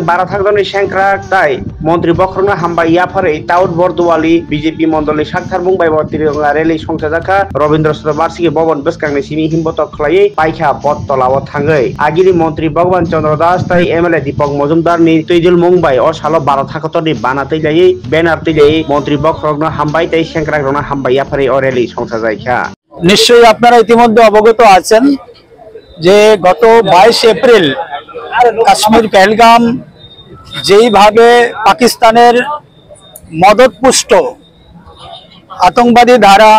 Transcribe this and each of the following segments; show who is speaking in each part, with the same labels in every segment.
Speaker 1: বারা থাকদানি সেংক্রাকতাই মন্ত্রী বখরনা হামবা ইয়াফারে তাউট বরদোয়ালি বিজেপি মন্ডলী সাকথার মুম্বাই তিরঙ্গা রেলি সংসাজাখা রবীন্দ্র সদন বার্ষিকী ভবন বেসকাংনি সিমি হিমবত খলাই পাইখা বটতলাও থাঙ্গै আগিরি মন্ত্রী ভগবান চন্দ্র দাস তাই এমএলএ দীপক মজুমদার নি তৈজুল মুম্বাই ও সালো বারা থাকতনি বানাতে যাই ব্যানার তৈলাই মন্ত্রী বখরনা হামবাই তাই সেংক্রাকরনা হামবা ইয়াফারে ও রেলি সংসাজাইখা।
Speaker 2: নিশ্চয়ই আপনারা ইতিমধ্যে অবগত আছেন যে গত 22 এপ্রিল কাশ্মীর পেহেলগাম যেইভাবে পাকিস্তানের মদতপুষ্ট আতঙ্কবাদী ধারা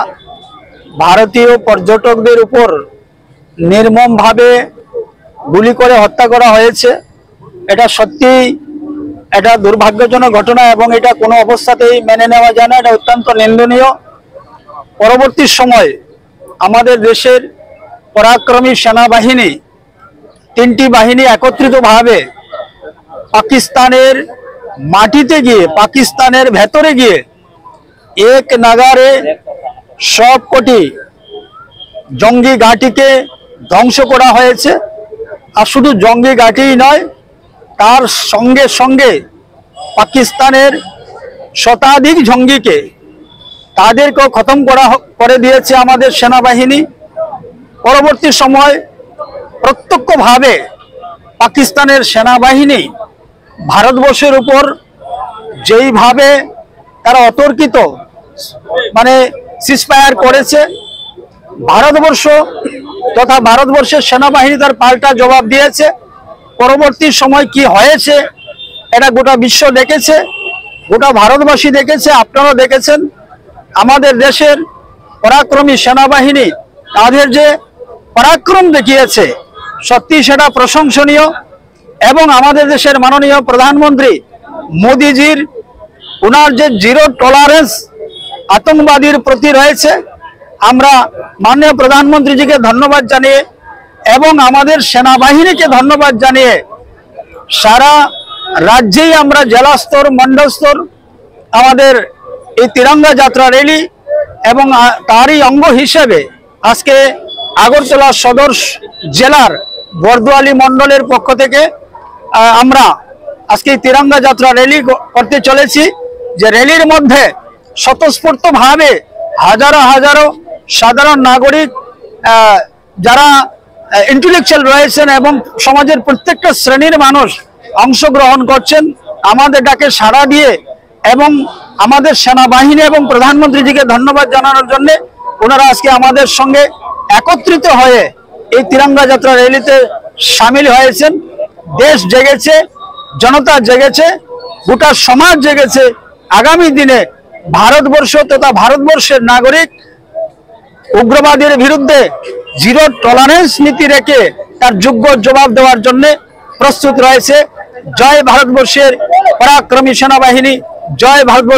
Speaker 2: ভারতীয় পর্যটকদের উপর নির্মমভাবে গুলি করে হত্যা করা হয়েছে, এটা সত্যি এটা দুর্ভাগ্যজনক ঘটনা এবং এটা কোনো অবস্থাতেই মেনে নেওয়া যায় না, এটা অত্যন্ত নিন্দনীয়। পরবর্তী সময় আমাদের দেশের পরাক্রমী সেনাবাহিনী 3টি বাহিনী একত্রিতভাবে পাকিস্তানের মাটিতে গিয়ে পাকিস্তানের ভেতরে গিয়ে এক নাগারে সবকটি জঙ্গি ঘাঁটিকে ধ্বংস করা হয়েছে। আর শুধু জঙ্গি ঘাঁটিই নয়, তার সঙ্গে সঙ্গে পাকিস্তানের শতাধিক জঙ্গিকে তাদেরকেও খতম করে দিয়েছে আমাদের সেনাবাহিনী। পরবর্তী সময় প্রত্যক্ষভাবে পাকিস্তানের সেনাবাহিনী ভারতবর্ষের উপর যেইভাবে তারা অতর্কিত সিজফায়ার করেছে, ভারতবর্ষ তথা ভারতবর্ষের সেনাবাহিনী তার পাল্টা জবাব দিয়েছে। পরবর্তী সময় কি হয়েছে এটা গোটা বিশ্ব দেখেছে, গোটা ভারতবাসী দেখেছে, আপনারা দেখেছেন। আমাদের দেশের পরাক্রমী সেনাবাহিনী তাদের যে পরাক্রম দেখিয়েছে সত্যি সেটা প্রশংসনীয়। এবং আমাদের দেশের মাননীয় প্রধানমন্ত্রী মোদিজির ওনার যে জিরো টলারেন্স আতঙ্কবাদীর প্রতি রয়েছে, আমরা মাননীয় প্রধানমন্ত্রীজিকে ধন্যবাদ জানিয়ে এবং আমাদের সেনাবাহিনীকে ধন্যবাদ জানিয়ে সারা রাজ্যেই আমরা জেলা স্তর মন্ডল স্তর আমাদের এই তিরঙ্গা যাত্রা র্যালি এবং তারই অঙ্গ হিসেবে আজকে আগরতলা সদর জেলার বরদোয়ালি মন্ডলের পক্ষ থেকে আমরা আজকে তিরঙ্গা যাত্রা র্যালি করতে চলেছি। যে র্যালির মধ্যে স্বতঃস্ফূর্তভাবে হাজারো হাজারো সাধারণ নাগরিক যারা ইন্টেলেকচুয়াল রয়েছেন এবং সমাজের প্রত্যেকটা শ্রেণীর মানুষ অংশগ্রহণ করছেন আমাদের ডাকে সাড়া দিয়ে এবং আমাদের সেনাবাহিনী এবং প্রধানমন্ত্রীজিকে ধন্যবাদ জানানোর জন্য ওনারা আজকে আমাদের সঙ্গে একত্রিত হয়ে এই তিরঙ্গা যাত্রা র্যালিতে সামিল হয়েছেন। দেশ জেগেছে, জনতা জেগেছে, গোটা সমাজ জেগেছে। আগামী দিনে ভারতবর্ষ তথা ভারতবর্ষের নাগরিক উগ্রবাদের বিরুদ্ধে জিরো টলারেন্স নীতি রেখে তার যোগ্য জবাব দেওয়ার জন্য প্রস্তুত রয়েছে। জয় ভারতবর্ষের পরাক্রমী সেনাবাহিনী, জয় ভারতবর্ষ।